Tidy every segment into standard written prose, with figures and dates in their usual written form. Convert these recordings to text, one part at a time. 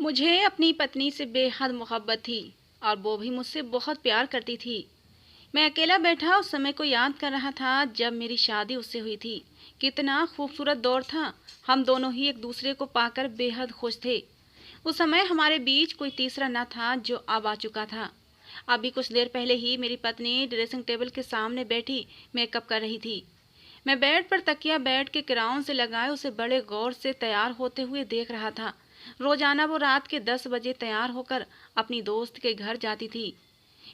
मुझे अपनी पत्नी से बेहद मोहब्बत थी और वो भी मुझसे बहुत प्यार करती थी। मैं अकेला बैठा उस समय को याद कर रहा था जब मेरी शादी उससे हुई थी। कितना खूबसूरत दौर था। हम दोनों ही एक दूसरे को पाकर बेहद खुश थे। उस समय हमारे बीच कोई तीसरा न था जो अब आ चुका था। अभी कुछ देर पहले ही मेरी पत्नी ड्रेसिंग टेबल के सामने बैठी मेकअप कर रही थी। मैं बेड पर तकिया बेड के किराउन से लगाए उसे बड़े गौर से तैयार होते हुए देख रहा था। रोजाना वो रात के 10 बजे तैयार होकर अपनी दोस्त के घर जाती थी।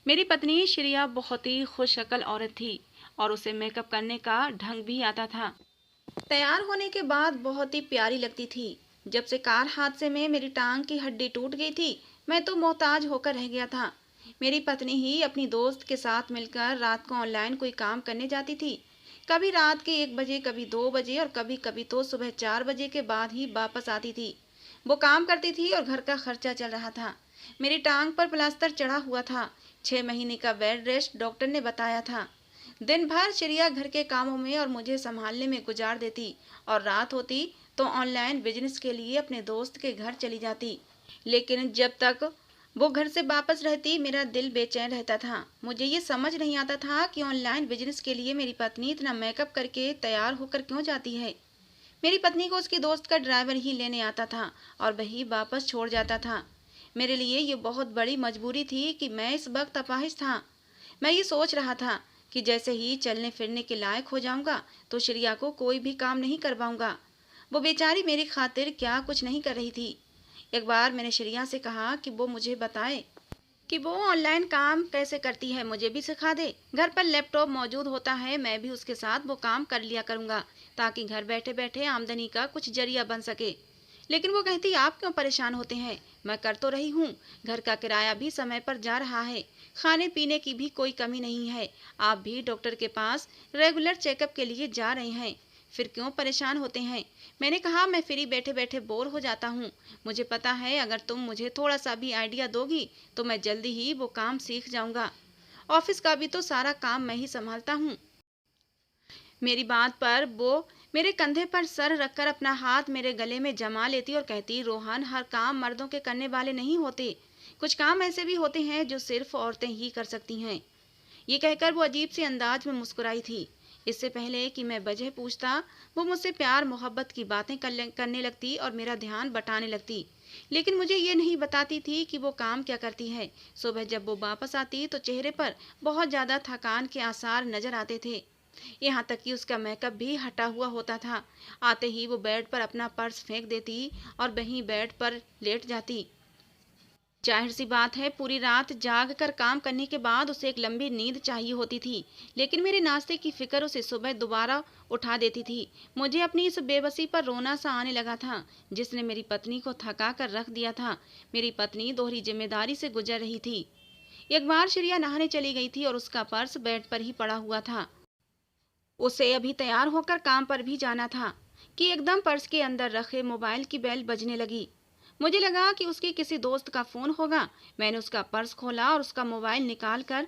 मेरी पत्नी श्रिया बहुत ही खुश शक्ल औरत थी और उसे मेकअप करने का ढंग भी आता था। तैयार होने के बाद बहुत ही प्यारी लगती थी। जब से कार हादसे में मेरी टांग की हड्डी टूट गई थी, मैं तो मोहताज होकर रह गया था। मेरी पत्नी ही अपनी दोस्त के साथ मिलकर रात को ऑनलाइन कोई काम करने जाती थी। कभी रात के 1 बजे, कभी 2 बजे और कभी कभी तो सुबह 4 बजे के बाद ही वापस आती थी। वो काम करती थी और घर का खर्चा चल रहा था। मेरी टांग पर प्लास्टर चढ़ा हुआ था। 6 महीने का बेड रेस्ट डॉक्टर ने बताया था। दिन भर चिड़िया घर के कामों में और मुझे संभालने में गुजार देती और रात होती तो ऑनलाइन बिजनेस के लिए अपने दोस्त के घर चली जाती। लेकिन जब तक वो घर से वापस रहती मेरा दिल बेचैन रहता था। मुझे ये समझ नहीं आता था कि ऑनलाइन बिजनेस के लिए मेरी पत्नी इतना मेकअप करके तैयार होकर क्यों जाती है। मेरी पत्नी को उसकी दोस्त का ड्राइवर ही लेने आता था और वही वापस छोड़ जाता था। मेरे लिए ये बहुत बड़ी मजबूरी थी कि मैं इस वक्त अपाहिज था। मैं ये सोच रहा था कि जैसे ही चलने फिरने के लायक हो जाऊंगा तो श्रिया को कोई भी काम नहीं करवाऊंगा। वो बेचारी मेरी खातिर क्या कुछ नहीं कर रही थी। एक बार मैंने श्रिया से कहा कि वो मुझे बताए कि वो ऑनलाइन काम कैसे करती है, मुझे भी सिखा दे। घर पर लैपटॉप मौजूद होता है, मैं भी उसके साथ वो काम कर लिया करूंगा ताकि घर बैठे बैठे आमदनी का कुछ जरिया बन सके। लेकिन वो कहती आप क्यों परेशान होते हैं, मैं कर तो रही हूँ। घर का किराया भी समय पर जा रहा है, खाने पीने की भी कोई कमी नहीं है। आप भी डॉक्टर के पास रेगुलर चेकअप के लिए जा रहे हैं, फिर क्यों परेशान होते हैं। मैंने कहा मैं फ्री बैठे बैठे बोर हो जाता हूँ। मुझे पता है अगर तुम मुझे थोड़ा सा भी आइडिया दोगी तो मैं जल्दी ही वो काम सीख जाऊंगा। ऑफिस का भी तो सारा काम मैं ही संभालता हूँ। मेरी बात पर वो मेरे कंधे पर सर रखकर अपना हाथ मेरे गले में जमा लेती और कहती रोहन, हर काम मर्दों के करने वाले नहीं होते। कुछ काम ऐसे भी होते हैं जो सिर्फ औरतें ही कर सकती हैं। ये कहकर वो अजीब से अंदाज में मुस्कुराई थी। इससे पहले कि मैं वजह पूछता वो मुझसे प्यार मोहब्बत की बातें करने लगती और मेरा ध्यान बटाने लगती। लेकिन मुझे ये नहीं बताती थी कि वो काम क्या करती है। सुबह जब वो वापस आती तो चेहरे पर बहुत ज्यादा थकान के आसार नजर आते थे। यहाँ तक कि उसका मेकअप भी हटा हुआ होता था। आते ही वो बेड पर अपना पर्स फेंक देती और वहीं बेड पर लेट जाती। जाहिर सी बात है पूरी रात जाग कर काम करने के बाद उसे एक लंबी नींद चाहिए होती थी। लेकिन मेरे नाश्ते की फिक्र उसे सुबह दोबारा उठा देती थी। मुझे अपनी इस बेबसी पर रोना सा आने लगा था जिसने मेरी पत्नी को थका कर रख दिया था। मेरी पत्नी दोहरी जिम्मेदारी से गुजर रही थी। एक बार श्रिया नहाने चली गई थी और उसका पर्स बेड पर ही पड़ा हुआ था। उसे अभी तैयार होकर काम पर भी जाना था कि एकदम पर्स के अंदर रखे मोबाइल की बेल बजने लगी। मुझे लगा कि उसके किसी दोस्त का फोन होगा। मैंने उसका पर्स खोला और उसका मोबाइल निकाल कर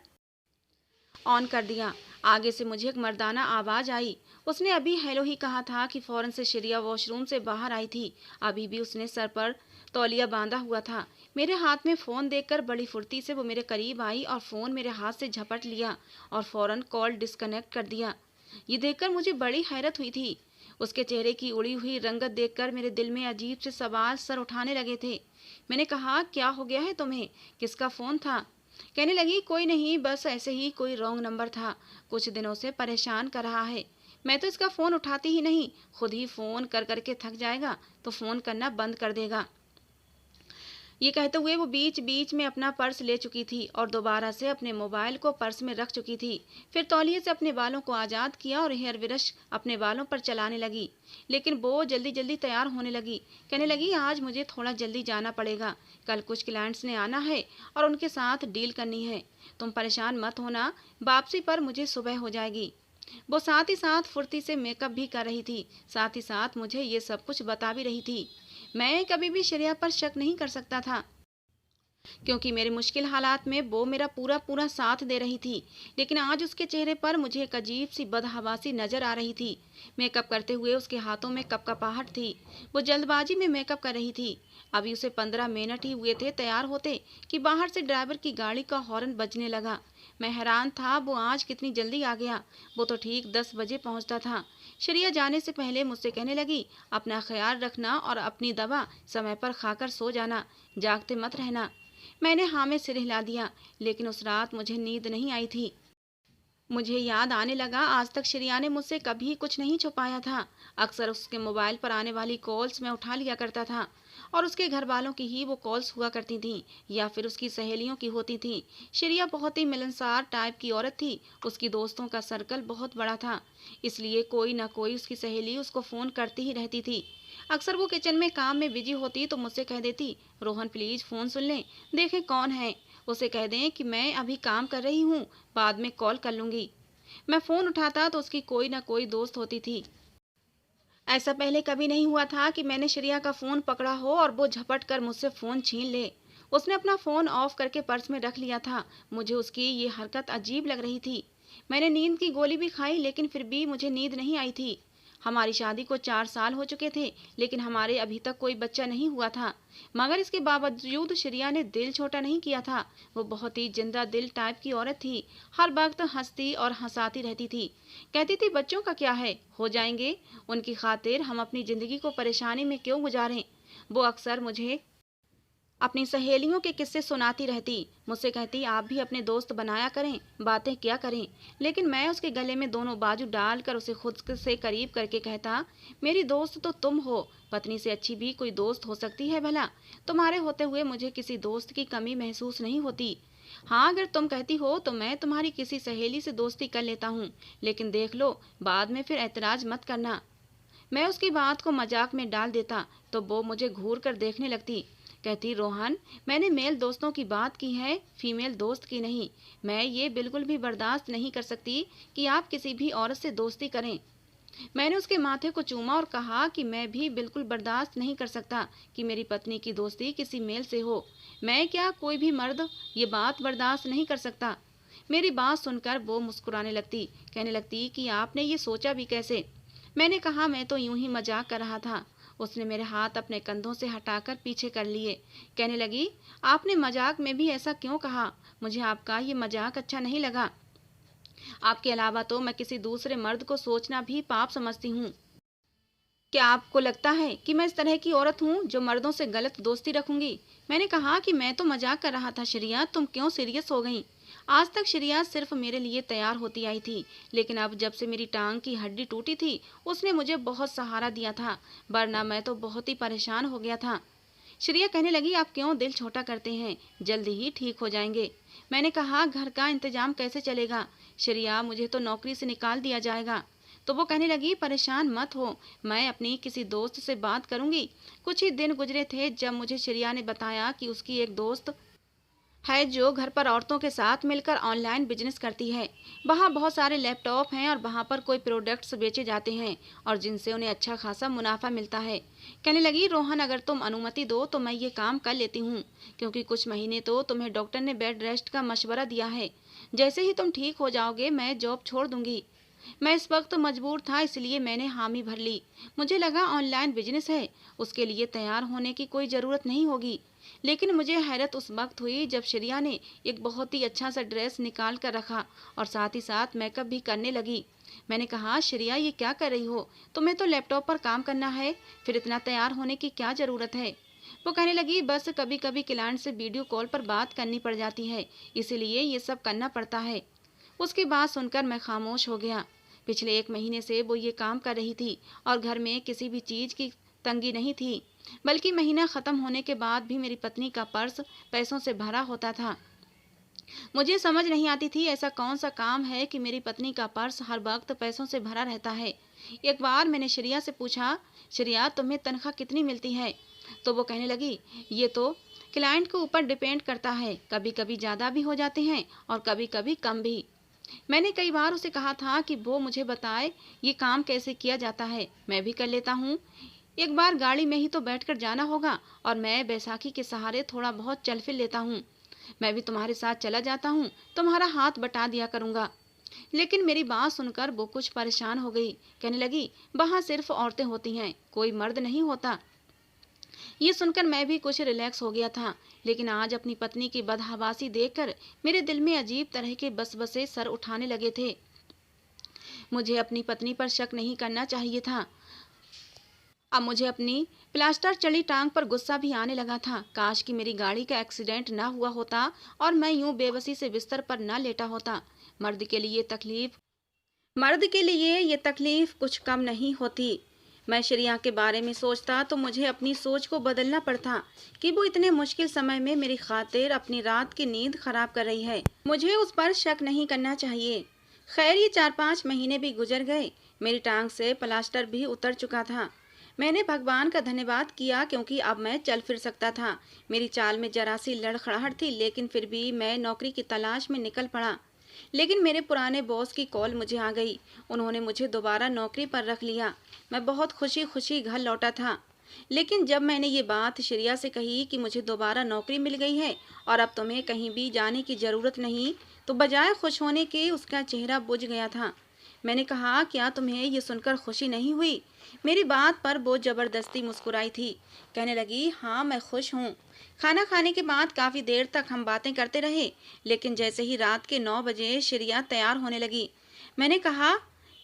ऑन कर दिया। आगे से मुझे एक मर्दाना आवाज आई। उसने अभी हेलो ही कहा था कि फौरन से श्रिया वॉशरूम से बाहर आई थी। अभी भी उसने सर पर तौलिया बांधा हुआ था। मेरे हाथ में फोन देखकर बड़ी फुर्ती से वो मेरे करीब आई और फोन मेरे हाथ से झपट लिया और फौरन कॉल डिस्कनेक्ट कर दिया। ये देखकर मुझे बड़ी हैरत हुई थी। उसके चेहरे की उड़ी हुई रंगत देखकर मेरे दिल में अजीब से सवाल सर उठाने लगे थे। मैंने कहा क्या हो गया है तुम्हें, किसका फोन था। कहने लगी कोई नहीं, बस ऐसे ही कोई रॉन्ग नंबर था, कुछ दिनों से परेशान कर रहा है। मैं तो इसका फोन उठाती ही नहीं, खुद ही फोन कर करके थक जाएगा तो फोन करना बंद कर देगा। ये कहते हुए वो बीच बीच में अपना पर्स ले चुकी थी और दोबारा से अपने मोबाइल को पर्स में रख चुकी थी। फिर तौलिए से अपने बालों को आजाद किया और हेयर ब्रश अपने बालों पर चलाने लगी। लेकिन वो जल्दी जल्दी तैयार होने लगी। कहने लगी आज मुझे थोड़ा जल्दी जाना पड़ेगा, कल कुछ क्लाइंट्स ने आना है और उनके साथ डील करनी है। तुम परेशान मत होना, वापसी पर मुझे सुबह हो जाएगी। वो साथ ही साथ फुर्ती से मेकअप भी कर रही थी, साथ ही साथ मुझे ये सब कुछ बता भी रही थी। मैं कभी भी श्रेया पर शक नहीं कर सकता था। क्योंकि मेरे मुश्किल हालात में वो मेरा पूरा पूरा साथ दे रही थी। लेकिन आज उसके चेहरे पर मुझे एक अजीब सी बदहवासी नजर आ रही थी। मेकअप करते हुए उसके हाथों में कपकपाहट थी। वो जल्दबाजी में मेकअप कर रही थी। अभी उसे 15 मिनट ही हुए थे तैयार होते कि बाहर से ड्राइवर की गाड़ी का हॉर्न बजने लगा। मैं हैरान था, वो आज कितनी जल्दी आ गया। वो तो ठीक 10 बजे पहुंचता था। श्रेया जाने से पहले मुझसे कहने लगी, अपना ख्याल रखना और अपनी दवा समय पर खाकर सो जाना, जागते मत रहना। मैंने हाँ में सिर हिला दिया। लेकिन उस रात मुझे नींद नहीं आई थी। मुझे याद आने लगा, आज तक श्रेया ने मुझसे कभी कुछ नहीं छुपाया था। अक्सर उसके मोबाइल पर आने वाली कॉल्स मैं उठा लिया करता था, और उसके घर वालों की ही वो कॉल्स हुआ करती थीं, या फिर उसकी सहेलियों की होती थीं। श्रेया बहुत ही मिलनसार टाइप की औरत थी। उसकी दोस्तों का सर्कल बहुत बड़ा था, इसलिए कोई ना कोई उसकी सहेली उसको फ़ोन करती ही रहती थी। अक्सर वो किचन में काम में बिजी होती तो मुझसे कह देती, रोहन प्लीज़ फ़ोन सुन लें, देखें कौन है। उसे कह दें कि मैं अभी काम कर रही हूँ, बाद में कॉल कर लूंगी। मैं फोन उठाता तो उसकी कोई ना कोई दोस्त होती थी। ऐसा पहले कभी नहीं हुआ था कि मैंने श्रेया का फोन पकड़ा हो और वो झपट कर मुझसे फोन छीन ले। उसने अपना फोन ऑफ करके पर्स में रख लिया था। मुझे उसकी ये हरकत अजीब लग रही थी। मैंने नींद की गोली भी खाई, लेकिन फिर भी मुझे नींद नहीं आई थी। हमारी शादी को 4 साल हो चुके थे, लेकिन हमारे अभी तक कोई बच्चा नहीं हुआ था। मगर इसके बावजूद श्रेया ने दिल छोटा नहीं किया था। वो बहुत ही जिंदा दिल टाइप की औरत थी। हर वक्त हंसती और हंसाती रहती थी। कहती थी, बच्चों का क्या है, हो जाएंगे। उनकी खातिर हम अपनी जिंदगी को परेशानी में क्यों गुजारें। वो अक्सर मुझे अपनी सहेलियों के किस्से सुनाती रहती। मुझसे कहती, आप भी अपने दोस्त बनाया करें, बातें क्या करें। लेकिन मैं उसके गले में दोनों बाजू डालकर उसे खुद से करीब करके कहता, मेरी दोस्त तो तुम हो। पत्नी से अच्छी भी कोई दोस्त हो सकती है भला। तुम्हारे होते हुए मुझे किसी दोस्त की कमी महसूस नहीं होती। हाँ, अगर तुम कहती हो तो मैं तुम्हारी किसी सहेली से दोस्ती कर लेता हूँ, लेकिन देख लो, बाद में फिर ऐतराज मत करना। मैं उसकी बात को मजाक में डाल देता तो वो मुझे घूर कर देखने लगती। कहती, रोहन, मैंने मेल दोस्तों की बात की है, फीमेल दोस्त की नहीं। मैं ये बिल्कुल भी बर्दाश्त नहीं कर सकती कि आप किसी भी औरत से दोस्ती करें। मैंने उसके माथे को चूमा और कहा कि मैं भी बिल्कुल बर्दाश्त नहीं कर सकता कि मेरी पत्नी की दोस्ती किसी मेल से हो। मैं क्या, कोई भी मर्द ये बात बर्दाश्त नहीं कर सकता। मेरी बात सुनकर वो मुस्कुराने लगती, कहने लगती कि आपने ये सोचा भी कैसे। मैंने कहा, मैं तो यूं ही मजाक कर रहा था। उसने मेरे हाथ अपने कंधों से हटाकर पीछे कर लिए। कहने लगी, आपने मजाक में भी ऐसा क्यों कहा। मुझे आपका ये मजाक अच्छा नहीं लगा। आपके अलावा तो मैं किसी दूसरे मर्द को सोचना भी पाप समझती हूँ। क्या आपको लगता है कि मैं इस तरह की औरत हूँ जो मर्दों से गलत दोस्ती रखूंगी। मैंने कहा कि मैं तो मजाक कर रहा था श्रेया, तुम क्यों सीरियस हो गई। आज तक श्रेया सिर्फ मेरे लिए तैयार होती आई थी, लेकिन अब जब से मेरी टांग की हड्डी टूटी थी, उसने मुझे बहुत सहारा दिया था, वरना मैं तो बहुत ही परेशान हो गया था। श्रेया कहने लगी, आप क्यों दिल छोटा करते हैं, जल्दी ही ठीक हो जाएंगे। मैंने कहा, घर का इंतजाम कैसे चलेगा श्रेया, मुझे तो नौकरी से निकाल दिया जाएगा। तो वो कहने लगी, परेशान मत हो, मैं अपनी किसी दोस्त से बात करूंगी। कुछ ही दिन गुजरे थे जब मुझे श्रेया ने बताया कि उसकी एक दोस्त है जो घर पर औरतों के साथ मिलकर ऑनलाइन बिजनेस करती है। वहाँ बहुत सारे लैपटॉप हैं और वहाँ पर कोई प्रोडक्ट्स बेचे जाते हैं और जिनसे उन्हें अच्छा खासा मुनाफा मिलता है। कहने लगी, रोहन, अगर तुम अनुमति दो तो मैं ये काम कर लेती हूँ, क्योंकि कुछ महीने तो तुम्हें डॉक्टर ने बेड रेस्ट का मशवरा दिया है। जैसे ही तुम ठीक हो जाओगे मैं जॉब छोड़ दूंगी। मैं इस वक्त मजबूर था, इसलिए मैंने हामी भर ली। मुझे लगा ऑनलाइन बिजनेस है, उसके लिए तैयार होने की कोई ज़रूरत नहीं होगी। लेकिन मुझे हैरत उस वक्त हुई जब श्रेया ने एक बहुत ही अच्छा सा ड्रेस निकाल कर रखा और साथ ही साथ मेकअप भी करने लगी। मैंने कहा, श्रेया, ये क्या कर रही हो, तुम्हें तो लैपटॉप पर काम करना है, फिर इतना तैयार होने की क्या ज़रूरत है। वो कहने लगी, बस कभी कभी क्लाइंट से वीडियो कॉल पर बात करनी पड़ जाती है, इसीलिए ये सब करना पड़ता है। उसकी बात सुनकर मैं खामोश हो गया। पिछले 1 महीने से वो ये काम कर रही थी और घर में किसी भी चीज की तंगी नहीं थी, बल्कि महीना खत्म होने के बाद भी मेरी पत्नी का पर्स पैसों से भरा होता था। मुझे समझ नहीं आती थी, ऐसा कौन सा काम है कि मेरी पत्नी का पर्स हर वक्त पैसों से भरा रहता है। एक बार मैंने श्रेया से पूछा, श्रेया, तुम्हें तनख्वाह कितनी मिलती है। तो वो कहने लगी, ये तो क्लाइंट के ऊपर डिपेंड करता है, कभी कभी ज़्यादा भी हो जाते हैं और कभी कभी कम भी। मैंने कई बार उसे कहा था कि वो मुझे बताए ये काम कैसे किया जाता है, मैं भी कर लेता हूँ। एक बार गाड़ी में ही तो बैठकर जाना होगा और मैं बैसाखी के सहारे थोड़ा बहुत चल फिर लेता हूँ। मैं भी तुम्हारे साथ चला जाता हूँ, तुम्हारा हाथ बटा दिया करूंगा। लेकिन मेरी बात सुनकर वो कुछ परेशान हो गई। कहने लगी, वहां सिर्फ औरतें होती हैं, कोई मर्द नहीं होता। ये सुनकर मैं भी कुछ रिलैक्स हो गया था, लेकिन आज अपनी पत्नी की बदहवासी देखकर मेरे दिल में अजीब तरह के बसबसे सर उठाने लगे थे। मुझे अपनी पत्नी पर शक नहीं करना चाहिए था। अब मुझे अपनी प्लास्टर चढ़ी टांग पर गुस्सा भी आने लगा था। काश कि मेरी गाड़ी का एक्सीडेंट ना हुआ होता और मैं यूं बेबसी से बिस्तर पर ना लेटा होता। मर्द के लिए तकलीफ मर्द के लिए ये तकलीफ कुछ कम नहीं होती। मैं श्रेया के बारे में सोचता तो मुझे अपनी सोच को बदलना पड़ता कि वो इतने मुश्किल समय में मेरी खातिर अपनी रात की नींद खराब कर रही है। मुझे उस पर शक नहीं करना चाहिए। खैर, ये 4-5 महीने भी गुजर गए। मेरी टांग से प्लास्टर भी उतर चुका था। मैंने भगवान का धन्यवाद किया क्योंकि अब मैं चल फिर सकता था। मेरी चाल में जरा सी लड़खड़ाहट थी, लेकिन फिर भी मैं नौकरी की तलाश में निकल पड़ा। लेकिन मेरे पुराने बॉस की कॉल मुझे आ गई। उन्होंने मुझे दोबारा नौकरी पर रख लिया। मैं बहुत खुशी खुशी घर लौटा था। लेकिन जब मैंने ये बात श्रेया से कही कि मुझे दोबारा नौकरी मिल गई है और अब तुम्हें कहीं भी जाने की ज़रूरत नहीं, तो बजाय खुश होने के उसका चेहरा बुझ गया था। मैंने कहा, क्या तुम्हें ये सुनकर खुशी नहीं हुई? मेरी बात पर वो जबरदस्ती मुस्कुराई थी। कहने लगी, हाँ मैं खुश हूँ। खाना खाने के बाद काफ़ी देर तक हम बातें करते रहे, लेकिन जैसे ही रात के 9 बजे श्रेया तैयार होने लगी। मैंने कहा,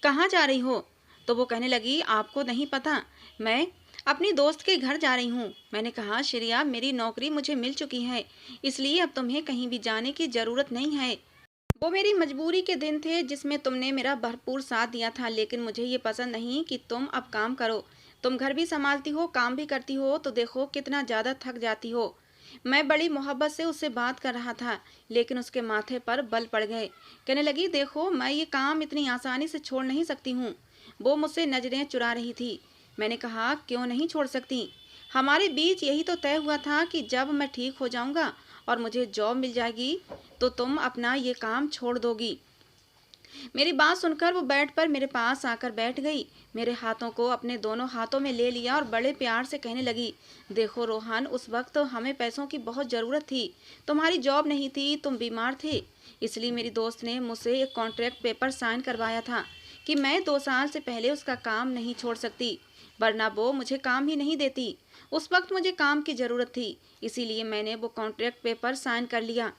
कहाँ जा रही हो? तो वो कहने लगी, आपको नहीं पता, मैं अपनी दोस्त के घर जा रही हूँ। मैंने कहा, श्रेया मेरी नौकरी मुझे मिल चुकी है, इसलिए अब तुम्हें कहीं भी जाने की ज़रूरत नहीं है। वो मेरी मजबूरी के दिन थे जिसमें तुमने मेरा भरपूर साथ दिया था, लेकिन मुझे ये पसंद नहीं कि तुम अब काम करो। तुम घर भी संभालती हो, काम भी करती हो, तो देखो कितना ज़्यादा थक जाती हो। मैं बड़ी मोहब्बत से उससे बात कर रहा था, लेकिन उसके माथे पर बल पड़ गए। कहने लगी, देखो मैं ये काम इतनी आसानी से छोड़ नहीं सकती हूँ। वो मुझसे नजरें चुरा रही थी। मैंने कहा, क्यों नहीं छोड़ सकती? हमारे बीच यही तो तय हुआ था कि जब मैं ठीक हो जाऊंगा और मुझे जॉब मिल जाएगी तो तुम अपना ये काम छोड़ दोगी। मेरी बात सुनकर वो बेड पर मेरे पास आकर बैठ गई। मेरे हाथों को अपने दोनों हाथों में ले लिया और बड़े प्यार से कहने लगी, देखो रोहन, उस वक्त तो हमें पैसों की बहुत ज़रूरत थी। तुम्हारी जॉब नहीं थी, तुम बीमार थे, इसलिए मेरी दोस्त ने मुझसे एक कॉन्ट्रैक्ट पेपर साइन करवाया था कि मैं 2 साल से पहले उसका काम नहीं छोड़ सकती, वरना वो मुझे काम ही नहीं देती। उस वक्त मुझे काम की ज़रूरत थी, इसीलिए मैंने वो कॉन्ट्रैक्ट पेपर साइन कर लिया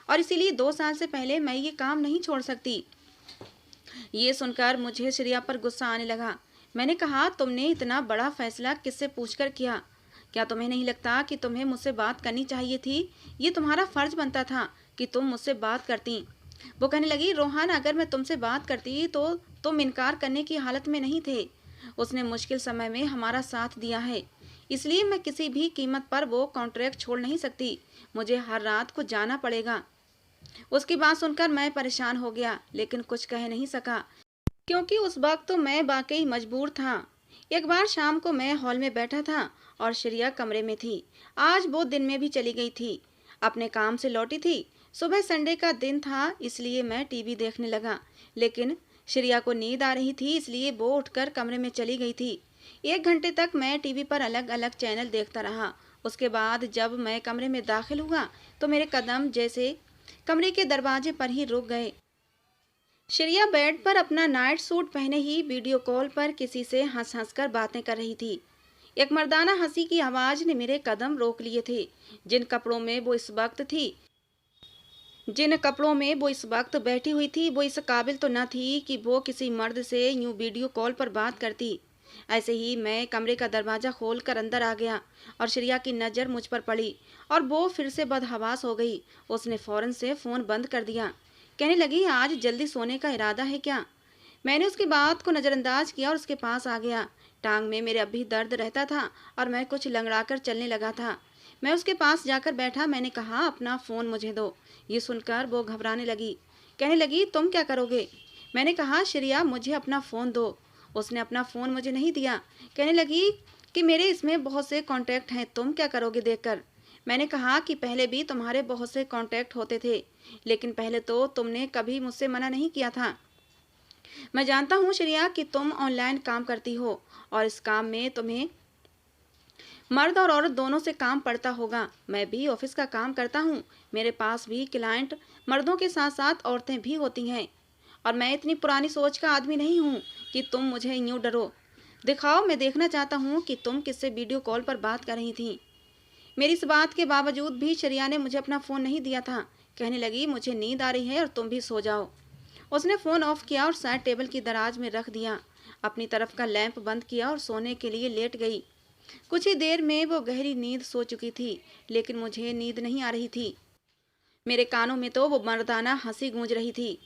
और इसीलिए 2 साल से पहले मैं ये काम नहीं छोड़ सकती। ये सुनकर मुझे श्रेया पर गुस्सा आने लगा। मैंने कहा, तुमने इतना बड़ा फैसला किससे पूछकर किया? क्या तुम्हें नहीं लगता कि तुम्हें मुझसे बात करनी चाहिए थी? ये तुम्हारा फर्ज बनता था कि तुम मुझसे बात करती। वो कहने लगी, रोहन अगर मैं तुमसे बात करती तो तुम इनकार करने की हालत में नहीं थे। उसने मुश्किल समय में हमारा साथ दिया है, इसलिए मैं किसी भी कीमत पर वो कॉन्ट्रैक्ट छोड़ नहीं सकती। मुझे हर रात को जाना पड़ेगा। उसकी बात सुनकर मैं परेशान हो गया, लेकिन कुछ कह नहीं सका क्योंकि उस वक्त तो मैं वाकई मजबूर था। एक बार शाम को मैं हॉल में बैठा था और श्रेया कमरे में थी। आज वो दिन में भी चली गई थी, अपने काम से लौटी थी। सुबह संडे का दिन था, इसलिए मैं टीवी देखने लगा, लेकिन श्रेया को नींद आ रही थी, इसलिए वो उठकर कमरे में चली गई थी। 1 घंटे तक मैं टीवी पर अलग अलग चैनल देखता रहा। उसके बाद जब मैं कमरे में दाखिल हुआ तो मेरे कदम जैसे कमरे के दरवाजे पर ही रुक गए। श्रेया बेड पर अपना नाइट सूट पहने ही वीडियो कॉल पर किसी से हंस हंस कर बातें कर रही थी। एक मर्दाना हंसी की आवाज ने मेरे कदम रोक लिए थे। जिन कपड़ों में वो इस वक्त थी जिन कपड़ों में वो इस वक्त बैठी हुई थी, वो इस काबिल तो न थी कि वो किसी मर्द से यूं वीडियो कॉल पर बात करती। ऐसे ही मैं कमरे का दरवाजा खोलकर अंदर आ गया और श्रेया की नज़र मुझ पर पड़ी और वो फिर से बदहवास हो गई। उसने फौरन से फ़ोन बंद कर दिया। कहने लगी, आज जल्दी सोने का इरादा है क्या? मैंने उसकी बात को नज़रअंदाज किया और उसके पास आ गया। टांग में मेरे अब भी दर्द रहता था और मैं कुछ लंगड़ाकर चलने लगा था। मैं उसके पास जाकर बैठा। मैंने कहा, अपना फ़ोन मुझे दो। ये सुनकर वो घबराने लगी। कहने लगी, तुम क्या करोगे? मैंने कहा, श्रेया मुझे अपना फ़ोन दो। उसने अपना फ़ोन मुझे नहीं दिया। कहने लगी कि मेरे इसमें बहुत से कॉन्टैक्ट हैं, तुम क्या करोगे देखकर? मैंने कहा कि पहले भी तुम्हारे बहुत से कॉन्टैक्ट होते थे, लेकिन पहले तो तुमने कभी मुझसे मना नहीं किया था। मैं जानता हूँ श्रेया कि तुम ऑनलाइन काम करती हो और इस काम में तुम्हें मर्द और औरत दोनों से काम पड़ता होगा। मैं भी ऑफिस का काम करता हूँ, मेरे पास भी क्लाइंट मर्दों के साथ साथ औरतें भी होती हैं। और मैं इतनी पुरानी सोच का आदमी नहीं हूँ कि तुम मुझे यूं डरो। दिखाओ, मैं देखना चाहता हूँ कि तुम किससे वीडियो कॉल पर बात कर रही थी। मेरी इस बात के बावजूद भी श्रेया ने मुझे अपना फ़ोन नहीं दिया था। कहने लगी, मुझे नींद आ रही है और तुम भी सो जाओ। उसने फ़ोन ऑफ किया और साइड टेबल की दराज में रख दिया। अपनी तरफ का लैंप बंद किया और सोने के लिए लेट गई। कुछ ही देर में वो गहरी नींद सो चुकी थी, लेकिन मुझे नींद नहीं आ रही थी। मेरे कानों में तो वो मर्दाना हंसी गूंज रही थी।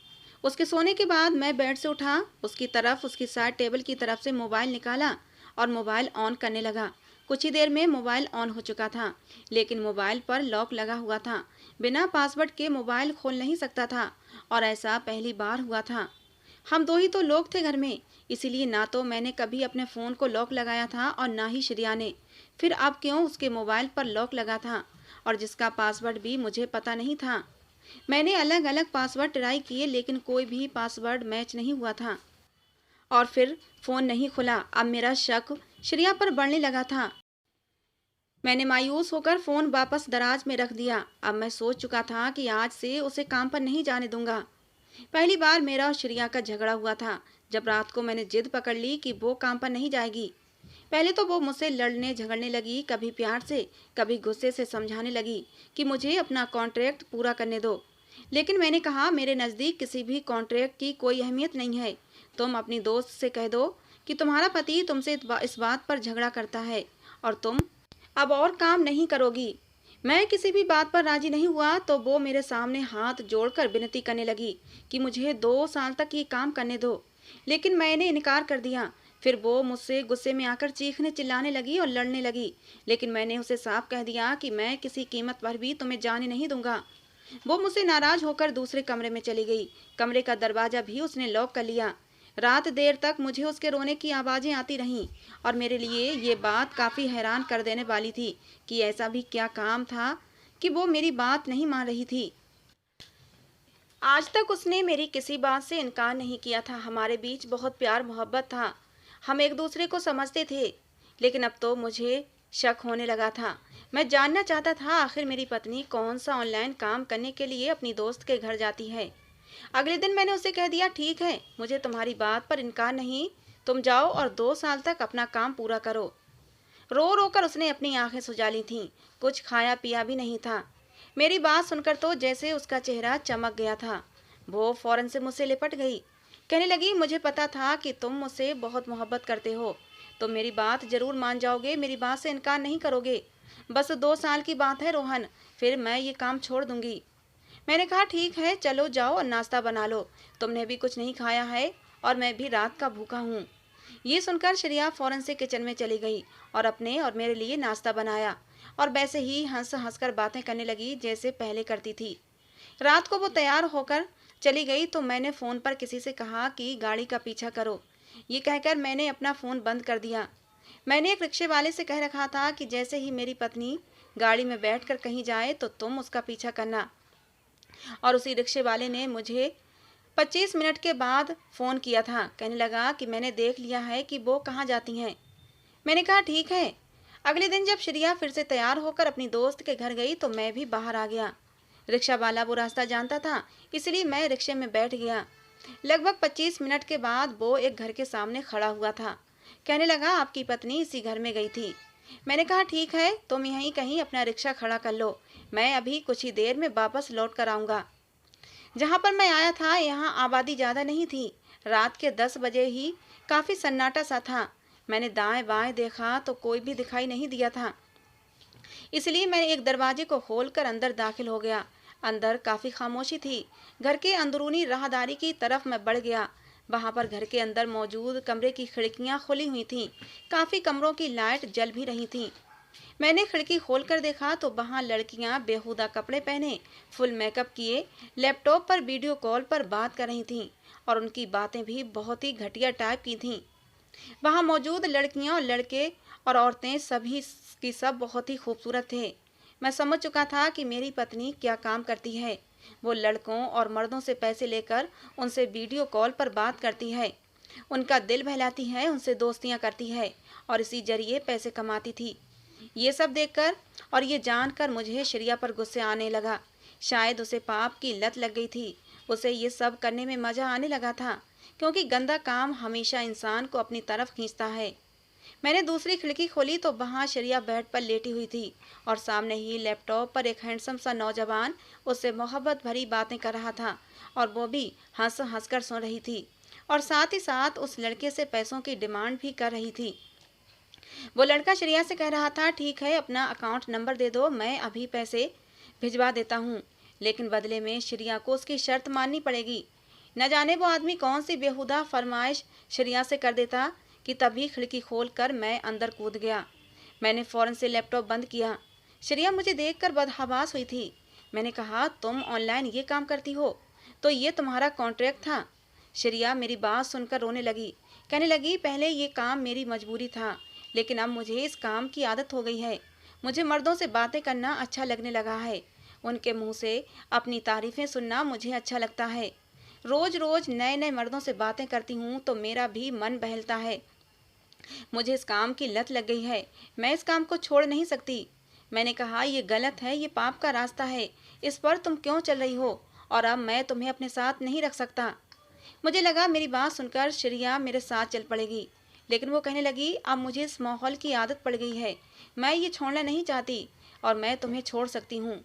उसके सोने के बाद मैं बेड से उठा, उसकी साइड टेबल की तरफ से मोबाइल निकाला और मोबाइल ऑन करने लगा। कुछ ही देर में मोबाइल ऑन हो चुका था, लेकिन मोबाइल पर लॉक लगा हुआ था। बिना पासवर्ड के मोबाइल खोल नहीं सकता था, और ऐसा पहली बार हुआ था। हम दो ही तो लोग थे घर में, इसीलिए ना तो मैंने कभी अपने फ़ोन को लॉक लगाया था और ना ही श्रेया ने। फिर अब क्यों उसके मोबाइल पर लॉक लगा था, और जिसका पासवर्ड भी मुझे पता नहीं था। मैंने अलग अलग पासवर्ड ट्राई किए, लेकिन कोई भी पासवर्ड मैच नहीं हुआ था। और फिर फ़ोन नहीं खुला। अब मेरा शक श्रेया पर बढ़ने लगा था। मैंने मायूस होकर फ़ोन वापस दराज में रख दिया। अब मैं सोच चुका था कि आज से उसे काम पर नहीं जाने दूंगा। पहली बार मेरा और श्रेया का झगड़ा हुआ था, जब रात को मैंने जिद पकड़ ली कि वो काम पर नहीं जाएगी। पहले तो वो मुझसे लड़ने झगड़ने लगी, कभी प्यार से कभी गुस्से से समझाने लगी कि मुझे अपना कॉन्ट्रैक्ट पूरा करने दो। लेकिन मैंने कहा, मेरे नज़दीक किसी भी कॉन्ट्रैक्ट की कोई अहमियत नहीं है। तुम अपनी दोस्त से कह दो कि तुम्हारा पति तुमसे इस बात पर झगड़ा करता है और तुम अब और काम नहीं करोगी। मैं किसी भी बात पर राजी नहीं हुआ तो वो मेरे सामने हाथ जोड़कर विनती करने लगी कि मुझे 2 साल तक ये काम करने दो, लेकिन मैंने इनकार कर दिया। फिर वो मुझसे गुस्से में आकर चीखने चिल्लाने लगी और लड़ने लगी, लेकिन मैंने उसे साफ कह दिया कि मैं किसी कीमत पर भी तुम्हें जाने नहीं दूंगा। वो मुझसे नाराज होकर दूसरे कमरे में चली गई। कमरे का दरवाजा भी उसने लॉक कर लिया। रात देर तक मुझे उसके रोने की आवाज़ें आती रहीं, और मेरे लिए ये बात काफ़ी हैरान कर देने वाली थी कि ऐसा भी क्या काम था कि वो मेरी बात नहीं मान रही थी। आज तक उसने मेरी किसी बात से इनकार नहीं किया था। हमारे बीच बहुत प्यार मोहब्बत था, हम एक दूसरे को समझते थे। लेकिन अब तो मुझे शक होने लगा था। मैं जानना चाहता था, आखिर मेरी पत्नी कौन सा ऑनलाइन काम करने के लिए अपनी दोस्त के घर जाती है। अगले दिन मैंने उसे कह दिया, ठीक है, मुझे तुम्हारी बात पर इनकार नहीं, तुम जाओ और 2 साल तक अपना काम पूरा करो। रो रो कर उसने अपनी आंखें सुजा ली थीं। कुछ खाया पिया भी नहीं था। मेरी बात सुनकर तो जैसे उसका चेहरा चमक गया था। वो फौरन से मुझसे लिपट गई। कहने लगी, मुझे पता था कि तुम मुझसे बहुत मोहब्बत करते हो, तो मेरी बात जरूर मान जाओगे, मेरी बात से इनकार नहीं करोगे। बस 2 साल की बात है रोहन, फिर मैं ये काम छोड़ दूंगी। मैंने कहा, ठीक है, चलो जाओ और नाश्ता बना लो, तुमने भी कुछ नहीं खाया है और मैं भी रात का भूखा हूँ। ये सुनकर श्रेया फौरन से किचन में चली गई और अपने और मेरे लिए नाश्ता बनाया, और वैसे ही हंस हंस कर बातें करने लगी जैसे पहले करती थी। रात को वो तैयार होकर चली गई तो मैंने फ़ोन पर किसी से कहा कि गाड़ी का पीछा करो। ये कहकर मैंने अपना फ़ोन बंद कर दिया। मैंने एक रिक्शे वाले से कह रखा था कि जैसे ही मेरी पत्नी गाड़ी में बैठकर कहीं जाए तो तुम उसका पीछा करना। और उसी रिक्शे वाले ने मुझे 25 मिनट के बाद फ़ोन किया था। कहने लगा कि मैंने देख लिया है कि वो कहाँ जाती हैं। मैंने कहा, ठीक है। अगले दिन जब श्रेया फिर से तैयार होकर अपनी दोस्त के घर गई तो मैं भी बाहर आ गया। रिक्शा वाला वो रास्ता जानता था, इसलिए मैं रिक्शे में बैठ गया। लगभग 25 मिनट के बाद वो एक घर के सामने खड़ा हुआ था। कहने लगा, आपकी पत्नी इसी घर में गई थी। मैंने कहा, ठीक है, तुम यहीं कहीं अपना रिक्शा खड़ा कर लो, मैं अभी कुछ ही देर में वापस लौट कर आऊँगा। जहाँ पर मैं आया था यहाँ आबादी ज़्यादा नहीं थी। रात के 10 बजे ही काफ़ी सन्नाटा सा था। मैंने दाएं बाएं देखा तो कोई भी दिखाई नहीं दिया था, इसलिए मैंने एक दरवाजे को खोलकर अंदर दाखिल हो गया। अंदर काफ़ी खामोशी थी। घर के अंदरूनी राहदारी की तरफ मैं बढ़ गया। वहाँ पर घर के अंदर मौजूद कमरे की खिड़कियाँ खुली हुई थीं। काफ़ी कमरों की लाइट जल भी रही थीं। मैंने खिड़की खोलकर देखा तो वहाँ लड़कियाँ बेहुदा कपड़े पहने, फुल मेकअप किए, लैपटॉप पर वीडियो कॉल पर बात कर रही थीं, और उनकी बातें भी बहुत ही घटिया टाइप की थीं। वहाँ मौजूद लड़कियाँ और लड़के और औरतें सभी की सब बहुत ही खूबसूरत थे। मैं समझ चुका था कि मेरी पत्नी क्या काम करती है। वो लड़कों और मर्दों से पैसे लेकर उनसे वीडियो कॉल पर बात करती है, उनका दिल बहलाती है, उनसे दोस्तियाँ करती है और इसी जरिए पैसे कमाती थी। ये सब देखकर और ये जानकर मुझे श्रेया पर गुस्से आने लगा। शायद उसे पाप की लत लग गई थी। उसे ये सब करने में मजा आने लगा था, क्योंकि गंदा काम हमेशा इंसान को अपनी तरफ खींचता है। मैंने दूसरी खिड़की खोली तो वहाँ श्रेया बेड पर लेटी हुई थी और सामने ही लैपटॉप पर एक हैंडसम सा नौजवान उससे मोहब्बत भरी बातें कर रहा था, और वो भी हंस हंस कर सुन रही थी और साथ ही साथ उस लड़के से पैसों की डिमांड भी कर रही थी। वो लड़का श्रेया से कह रहा था, ठीक है, अपना अकाउंट नंबर दे दो, मैं अभी पैसे भिजवा देता हूँ, लेकिन बदले में श्रेया को उसकी शर्त माननी पड़ेगी। न जाने वो आदमी कौन सी बेहुदा फरमाइश श्रेया से कर देता कि तभी खिड़की खोलकर मैं अंदर कूद गया। मैंने फौरन से लैपटॉप बंद किया। श्रेया मुझे देखकर बदहवास हुई थी। मैंने कहा, तुम ऑनलाइन ये काम करती हो, तो ये तुम्हारा कॉन्ट्रैक्ट था? श्रेया मेरी बात सुनकर रोने लगी। कहने लगी, पहले ये काम मेरी मजबूरी था, लेकिन अब मुझे इस काम की आदत हो गई है। मुझे मर्दों से बातें करना अच्छा लगने लगा है। उनके मुंह से अपनी तारीफें सुनना मुझे अच्छा लगता है। रोज रोज नए नए मर्दों से बातें करती हूँ तो मेरा भी मन बहलता है। मुझे इस काम की लत लग गई है। मैं इस काम को छोड़ नहीं सकती। मैंने कहा, ये गलत है, ये पाप का रास्ता है, इस पर तुम क्यों चल रही हो, और अब मैं तुम्हें अपने साथ नहीं रख सकता। मुझे लगा मेरी बात सुनकर श्रेया मेरे साथ चल पड़ेगी, लेकिन वो कहने लगी, अब मुझे इस माहौल की आदत पड़ गई है, मैं ये छोड़ना नहीं चाहती और मैं तुम्हें छोड़ सकती हूँ।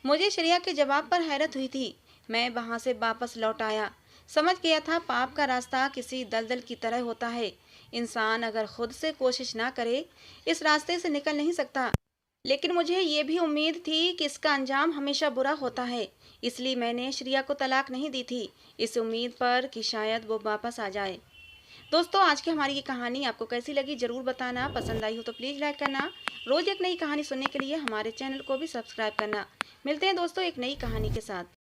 मुझे श्रेया के जवाब पर हैरत हुई थी। मैं वहां से वापस लौट आया। समझ गया था पाप का रास्ता किसी दलदल की तरह होता है। इंसान अगर खुद से कोशिश ना करे इस रास्ते से निकल नहीं सकता। लेकिन मुझे ये भी उम्मीद थी कि इसका अंजाम हमेशा बुरा होता है, इसलिए मैंने श्रेया को तलाक नहीं दी थी, इस उम्मीद पर कि शायद वो वापस आ जाए। दोस्तों, आज की हमारी ये कहानी आपको कैसी लगी ज़रूर बताना। पसंद आई हो तो प्लीज़ लाइक करना। रोज़ एक नई कहानी सुनने के लिए हमारे चैनल को भी सब्सक्राइब करना। मिलते हैं दोस्तों एक नई कहानी के साथ।